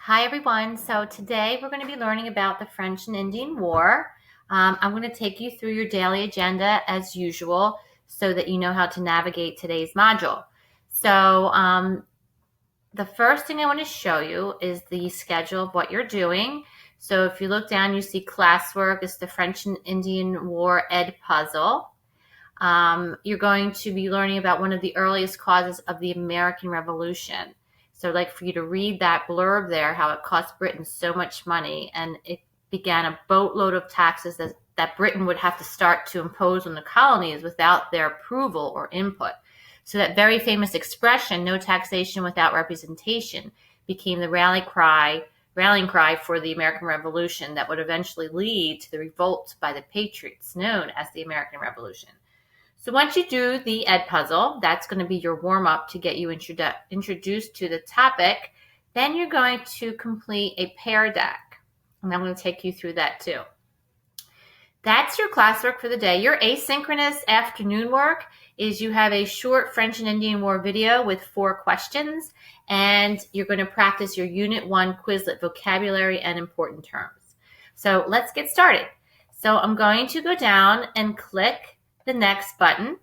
Hi everyone. So today we're going to be learning about the French and Indian War. I'm going to take you through your daily agenda as usual so that you know how to navigate today's module. So the first thing I want to show you is the schedule of what you're doing. So if you look down, you see classwork is the French and Indian War Ed puzzle. You're going to be learning about one of the earliest causes of the American Revolution. So I'd like for you to read that blurb there, how it cost Britain so much money, and it began a boatload of taxes that Britain would have to start to impose on the colonies without their approval or input. So that very famous expression, no taxation without representation, became the rallying cry for the American Revolution that would eventually lead to the revolt by the Patriots, known as the American Revolution. So once you do the Ed puzzle, that's going to be your warm-up to get you introduced to the topic. Then you're going to complete a Pear Deck, and I'm going to take you through that too. That's your classwork for the day. Your asynchronous afternoon work is you have a short French and Indian War video with 4 questions, and you're going to practice your Unit 1 Quizlet vocabulary and important terms. So let's get started. So I'm going to go down and click the next button,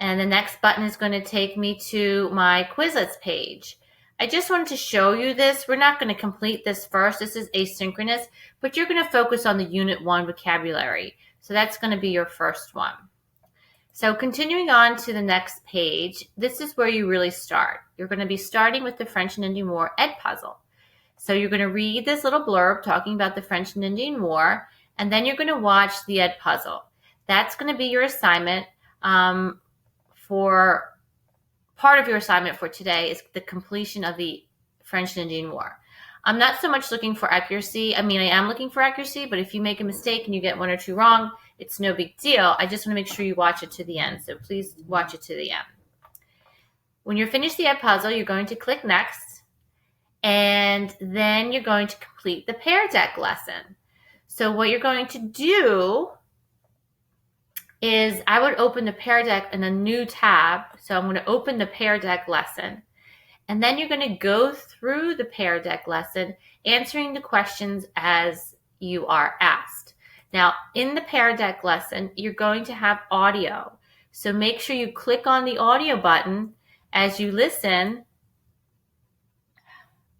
and the next button is going to take me to my Quizlets page. I just wanted to show you this. We're not going to complete this first. This is asynchronous, but you're going to focus on the Unit 1 vocabulary. So that's going to be your first one. So continuing on to the next page, this is where you really start. You're going to be starting with the French and Indian War Ed puzzle. So you're going to read this little blurb talking about the French and Indian War, and then you're going to watch the Ed puzzle. That's going to be your assignment for part of your assignment for today is the completion of the French and Indian War. I'm not so much looking for accuracy. I mean, I am looking for accuracy, but if you make a mistake and you get 1 or 2 wrong, it's no big deal. I just want to make sure you watch it to the end. So please watch it to the end. When you're finished the Ed puzzle, you're going to click next, and then you're going to complete the Pear Deck lesson. So what you're going to do is I would open the Pear Deck in a new tab. So I'm going to open the Pear Deck lesson. And then you're going to go through the Pear Deck lesson, answering the questions as you are asked. Now, in the Pear Deck lesson, you're going to have audio. So make sure you click on the audio button as you listen.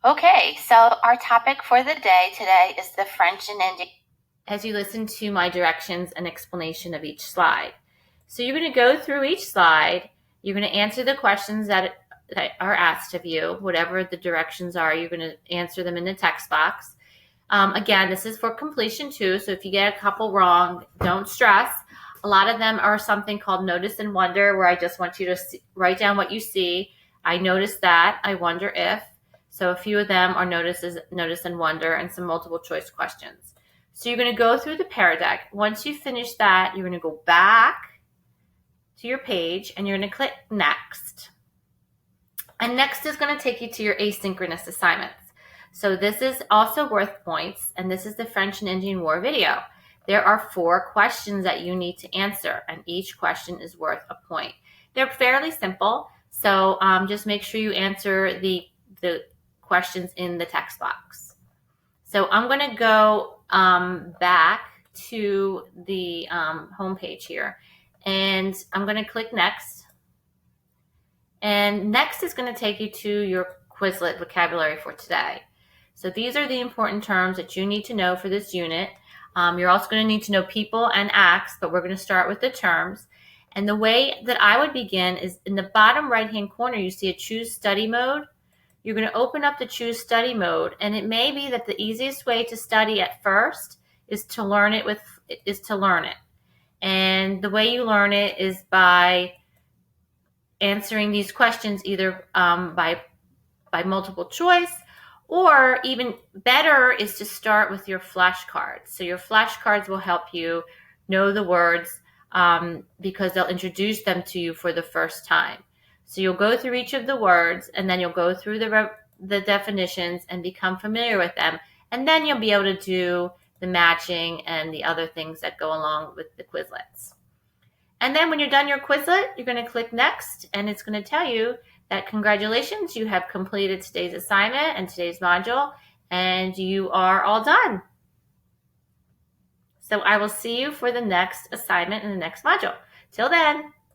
Okay, so our topic for the day today is the French and Indian. As you listen to my directions and explanation of each slide. So you're going to go through each slide. You're going to answer the questions that are asked of you. Whatever the directions are, you're going to answer them in the text box. Again, this is for completion too, so if you get a couple wrong, don't stress. A lot of them are something called notice and wonder, where I just want you to write down what you see. I noticed that. I wonder if. So a few of them are notice and wonder, and some multiple choice questions. So you're going to go through the Pear Deck. Once you finish that, you're going to go back to your page and you're going to click next. And next is going to take you to your asynchronous assignments. So this is also worth points, and this is the French and Indian War video. There are 4 questions that you need to answer, and each question is worth a point. They're fairly simple, so just make sure you answer the questions in the text box. So I'm going to go back to the home page here, and I'm going to click next. And next is going to take you to your Quizlet vocabulary for today. So these are the important terms that you need to know for this unit. You're also going to need to know people and acts, but we're going to start with the terms. And the way that I would begin is in the bottom right-hand corner, you see a Choose Study Mode. You're going to open up the Choose Study Mode, and it may be that the easiest way to study at first is to learn it. And the way you learn it is by answering these questions either by multiple choice, or even better is to start with your flashcards. So your flashcards will help you know the words because they'll introduce them to you for the first time. So you'll go through each of the words, and then you'll go through the definitions and become familiar with them. And then you'll be able to do the matching and the other things that go along with the Quizlets. And then when you're done your Quizlet, you're going to click next, and it's going to tell you that congratulations, you have completed today's assignment and today's module, and you are all done. So I will see you for the next assignment in the next module. Till then.